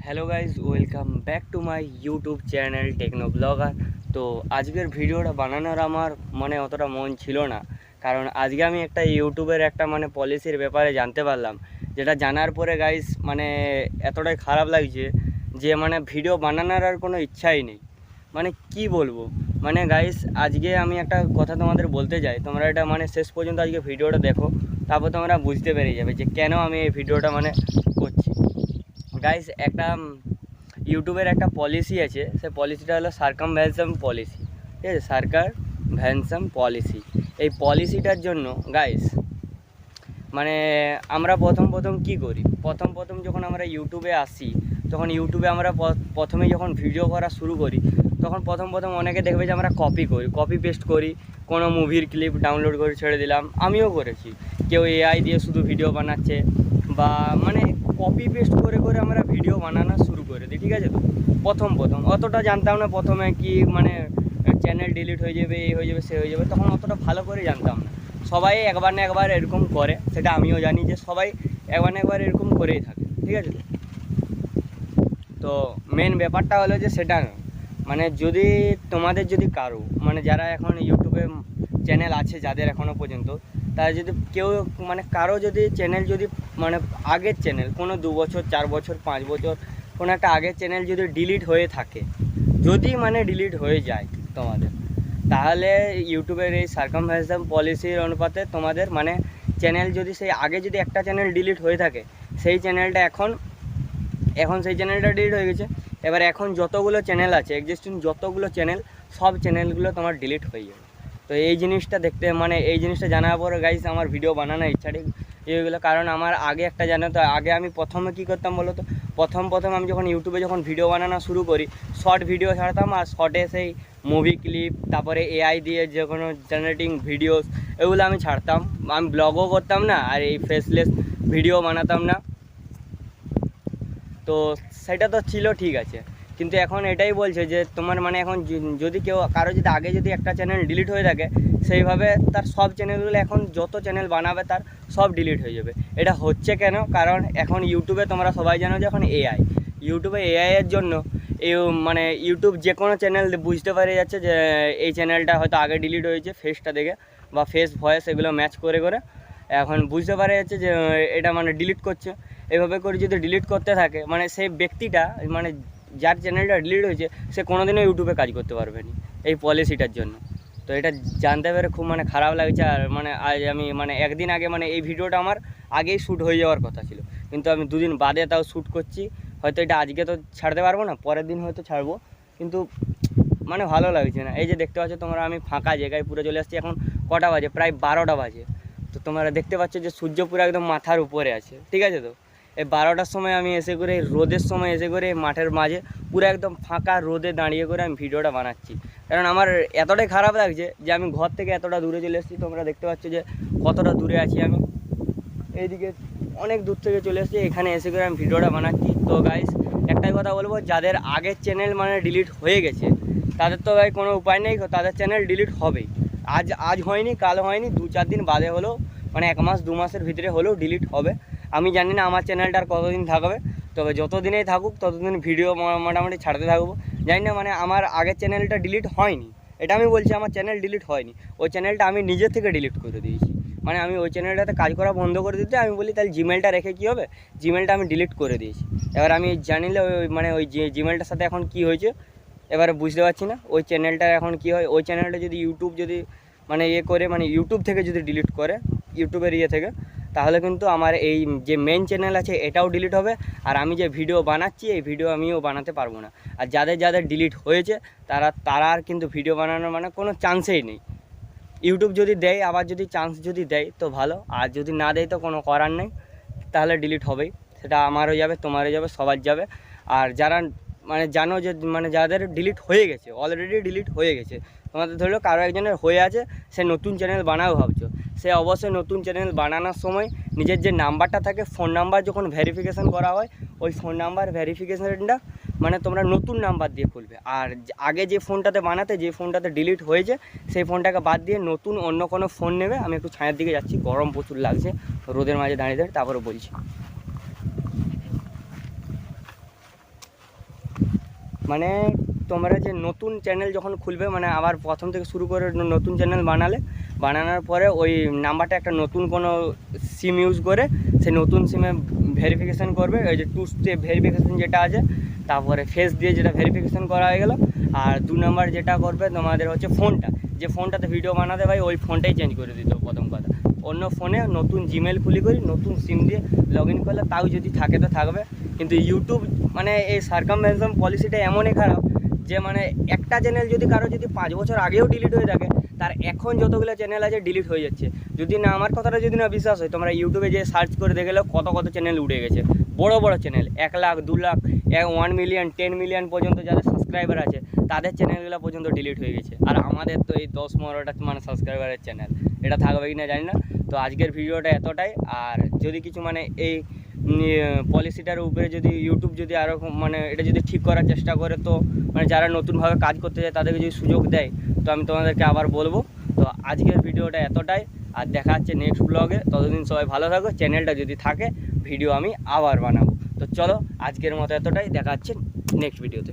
Hello guys, welcome back to my YouTube channel techno blogger. তো আজকের ভিডিওটা বানানোর আমার অতটা মন ছিল না, কারণ আজকে আমি একটা ইউটিউবের একটা পলিসির ব্যাপারে জানতে পারলাম, যেটা জানার পরে গাইজ এতটাই খারাপ লাগছে যে ভিডিও বানানোর আর কোনো ইচ্ছাই নেই। কি বলবো গাইজ, আজকে আমি একটা কথা তোমাদের বলতে চাই। তোমরা এটা শেষ পর্যন্ত আজকে ভিডিওটা দেখো, তারপর তোমরা বুঝতে পেরে যাবে যে কেন আমি এই ভিডিওটা করছি। গাইস, একটা ইউটিউবের একটা পলিসি আছে, সে পলিসিটা হলো সার্কামভ্যানশন পলিসি। ঠিক আছে, সার্কামভ্যানশন পলিসি। এই পলিসিটার জন্য গাইস আমরা প্রথম কি করি, প্রথম যখন আমরা ইউটিউবে আসি, তখন ইউটিউবে আমরা প্রথমে যখন ভিডিও করা শুরু করি, তখন প্রথম অনেকে দেখবে যে আমরা কপি পেস্ট করি, কোনো মুভির ক্লিপ ডাউনলোড করে ছেড়ে দিলাম। আমিও করেছি। কেউ এআই দিয়ে শুধু ভিডিও বানাচ্ছে, বা কপি পেস্ট করে আমরা ভিডিও বানানো শুরু করে দিই। ঠিক আছে, তো প্রথম অতটা জানতাম না প্রথমে কি চ্যানেল ডিলিট হয়ে যাবে, এই হয়ে যাবে, সে হয়ে যাবে, তখন অতটা ভালো করে জানতাম না। সবাই একবার না একবার এরকম করে, সেটা আমিও জানি যে সবাই একবার না একবার এরকম করেই থাকে। ঠিক আছে, তো মেন ব্যাপারটা হলো যে সেটা যদি তোমাদের যদি কারো যারা এখন ইউটিউবে চ্যানেল আছে, যাদের এখনও পর্যন্ত, তারা যদি কেউ কারো যদি চ্যানেল যদি আগের চ্যানেল কোনো 2 বছর 4 বছর 5 বছর কোনো একটা আগের চ্যানেল যদি ডিলিট হয়ে থাকে, যদি ডিলিট হয়ে যায় তোমাদের, তাহলে ইউটিউবের এই সার্কামভ্যানশন পলিসির অনুপাতে তোমাদের চ্যানেল যদি সেই আগে যদি একটা চ্যানেল ডিলিট হয়ে থাকে, সেই চ্যানেলটা এখন সেই চ্যানেলটা ডিলিট হয়ে গেছে। এবার এখন যতগুলো চ্যানেল আছে, এক্সিস্টিং যতগুলো চ্যানেল, সব চ্যানেলগুলো তোমার ডিলিট হয়ে যাবে। তো এই জিনিসটা দেখতে এই জিনিসটা জানার পরে গাইস আমার ভিডিও বানানোর ইচ্ছাটি এইগুলো, কারণ আমার আগে একটা তো আগে আমি প্রথমে কী করতাম বলো তো, প্রথম আমি যখন ইউটিউবে যখন ভিডিও বানানো শুরু করি, শর্ট ভিডিও ছাড়তাম, আর শর্টে সেই মুভি ক্লিপ, তারপরে এআই দিয়ে যে কোনো জেনারেটিং ভিডিওস, এগুলো আমি ছাড়তাম। আমি ব্লগও করতাম না, আর এই ফেসলেস ভিডিও বানাতাম না। তো সেটা তো ছিল, ঠিক আছে, কিন্তু এখন এটাই বলছে যে তোমার এখন যদি কারো যদি আগে যদি একটা চ্যানেল ডিলিট হয়ে থাকে, সেইভাবে তার সব চ্যানেলগুলো এখন যত চ্যানেল বানাবে তার সব ডিলিট হয়ে যাবে। এটা হচ্ছে কেন? কারণ এখন ইউটিউবে তোমরা সবাই জানো যে এখন ইউটিউবে এআইয়ের জন্য ইউটিউব যে কোনো চ্যানেল বুঝতে পারে যাচ্ছে যে এই চ্যানেলটা হয়তো আগে ডিলিট হয়েছে, ফেসটা দেখে বা ফেস ভয়েস এগুলো ম্যাচ করে এখন বুঝতে পারা যাচ্ছে যে এটা ডিলিট করছে। এভাবে করে যদি ডিলিট করতে থাকে, সেই ব্যক্তিটা যার চ্যানেলটা ডিলিট হয়েছে, সে কোনোদিনও ইউটিউবে কাজ করতে পারবে না এই পলিসিটার জন্য। তো এটা জানতে পেরে খুব খারাপ লাগছে। আর আজ আমি একদিন আগে এই ভিডিওটা আমার আগেই শ্যুট হয়ে যাওয়ার কথা ছিল, কিন্তু আমি 2 দিন বাদে তাও শ্যুট করছি। হয়তো এটা আজকে তো ছাড়তে পারবো না, পরের দিন হয়তো ছাড়বো, কিন্তু ভালো লাগছে না। এই যে দেখতে পাচ্ছ তোমরা, আমি ফাঁকা জায়গায় পুরো চলে আসছি। এখন কটা বাজে? প্রায় 12টা বাজে। তো তোমরা দেখতে পাচ্ছ যে সূর্য পুরো একদম মাথার উপরে আছে। ঠিক আছে, তো এই 12টার সময় আমি এসে করে, রোদের সময় এসে করে মাঠের মাঝে পুরো একদম ফাঁকা রোদে দাঁড়িয়ে করে আমি ভিডিওটা বানাচ্ছি। কারণ আমার এতটাই খারাপ লাগছে যে আমি ঘর থেকে এতটা দূরে চলে এসেছি। তোমরা দেখতে পাচ্ছ যে কতটা দূরে আছি আমি, এইদিকে অনেক দূর থেকে চলে এসেছি, এখানে এসে করে আমি ভিডিওটা বানাচ্ছি। তো গাইস, একটাই কথা বলবো, যাদের আগের চ্যানেল ডিলিট হয়ে গেছে, তাদের তো ভাই কোনো উপায় নেই, তাদের চ্যানেল ডিলিট হবেই। আজ হয়নি, কাল হয়নি, 2-4 দিন বাদে হলেও 1 মাস 2 মাসের ভিতরে হলেও ডিলিট হবে। আমি জানি না আমার চ্যানেলটা আর কতদিন থাকবে, তবে যতদিনেই থাকুক ততদিন ভিডিও মোটামুটি ছাড়তে থাকবো। জানি না আমার আগের চ্যানেলটা ডিলিট হয়নি, এটা আমি বলছি, আমার চ্যানেল ডিলিট হয়নি। ওই চ্যানেলটা আমি নিজে থেকে ডিলিট করে দিয়েছি। আমি ওই চ্যানেলটাতে কাজ করা বন্ধ করে দিতে, আমি বলি তাহলে জিমেলটা রেখে কী হবে, জিমেলটা আমি ডিলিট করে দিয়েছি। এবার আমি জানিলে ওই জিমেলটার সাথে এখন কি হয়েছে এবারে বুঝতে পারছি না। ওই চ্যানেলটার এখন কি হয়, ওই চ্যানেলটা যদি ইউটিউব যদি করে ইউটিউব থেকে যদি ডিলিট করে, ইউটিউবের থেকে, তাহলে কিন্তু আমার এই যে মেন চ্যানেল আছে এটাও ডিলিট হবে, আর আমি যে ভিডিও বানাচ্ছি এই ভিডিও আমিও বানাতে পারবো না। আর যাদের ডিলিট হয়েছে তারা আর কিন্তু ভিডিও বানানোর কোনো চান্সেই নেই। ইউটিউব যদি দেয়, আবার যদি চান্স যদি দেয় তো ভালো, আর যদি না দেয় তো কোনো করার নেই, তাহলে ডিলিট হবেই। সেটা আমারও যাবে, তোমারও যাবে, সবার যাবে। আর যারা জানো যে যাদের ডিলিট হয়ে গেছে, অলরেডি ডিলিট হয়ে গেছে, তোমাদের ধরো কারো একজনের হয়ে আছে, সে নতুন চ্যানেল বানাও ভাবছো, সে অবশ্যই নতুন চ্যানেল বানানোর সময় নিজের যে নাম্বারটা থাকে, ফোন নাম্বার যখন ভেরিফিকেশান করা হয়, ওই ফোন নাম্বার ভেরিফিকেশানটা তোমরা নতুন নাম্বার দিয়ে খুলবে। আর আগে যে ফোনটাতে বানাতে, যে ফোনটাতে ডিলিট হয়েছে, সেই ফোনটাকে বাদ দিয়ে নতুন অন্য কোনো ফোন নেবে। আমি একটু ছায়ার দিকে যাচ্ছি, গরম প্রচুর লাগছে রোদের মাঝে দাঁড়িয়ে তারপরে বলছি। মানে তোমরা যে নতুন চ্যানেল যখন খুলবে, মানে আবার প্রথম থেকে শুরু করে নতুন চ্যানেল বানানোর পরে ওই নাম্বারটা একটা নতুন কোনো সিম ইউজ করে সেই নতুন সিমে ভেরিফিকেশান করবে, ওই যে 2 স্টেপ ভেরিফিকেশান যেটা আছে, তারপরে ফেস দিয়ে যেটা ভেরিফিকেশান করা হয়ে গেল। আর 2 নাম্বার যেটা করবে তোমাদের হচ্ছে ফোনটা, যে ফোনটাতে ভিডিও বানাতে ভাই ওই ফোনটাই চেঞ্জ করে দিতে হবে প্রথম কথা। অন্য ফোনে নতুন জিমেল খুলি করি, নতুন সিম দিয়ে লগ ইন করলে তাও যদি থাকে তো থাকবে। কিন্তু ইউটিউব মানে এই সার্কামভেনশন পলিসিটা এমনই খারাপ যে মানে একটা চ্যানেল যদি কারো যদি 5 বছর আগেও ডিলিট হয়ে থাকে, তার এখন যতগুলো চ্যানেল আছে ডিলিট হয়ে যাচ্ছে। যদি না আমার কথাটা যদি না বিশ্বাস হয়, তোমরা ইউটিউবে যে সার্চ করে দেখে গেলেও কত চ্যানেল উঠে গেছে, বড় বড় channel 1 lakh 2 lakh 1 million 10 million পর্যন্ত যাদের সাবস্ক্রাইবার আছে তাদের চ্যানেলগুলো পর্যন্ত ডিলিট হয়ে গেছে। আর আমাদের তো এই 10-15টা মানে সাবস্ক্রাইবারের চ্যানেল, এটা থাকবে কি না জানি না। তো আজকের ভিডিওটা এতটাই। আর যদি কিছু মানে এই পলিসিটার উপরে যদি ইউটিউব যদি আরও মানে এটা যদি ঠিক করার চেষ্টা করে, তো মানে যারা নতুনভাবে কাজ করতে চায় তাদেরকে যদি সুযোগ দেয়, তো আমি তোমাদেরকে আবার বলবো। তো আজকের ভিডিওটা এতটাই, আর দেখা হচ্ছে নেক্সট ব্লগে। ততদিন সবাই ভালো থাকো, চ্যানেলটা যদি থাকে ভিডিও আমি আবার বানাবো। তো চলো আজকের মতো এতটাই, দেখা হচ্ছে নেক্সট ভিডিওতে।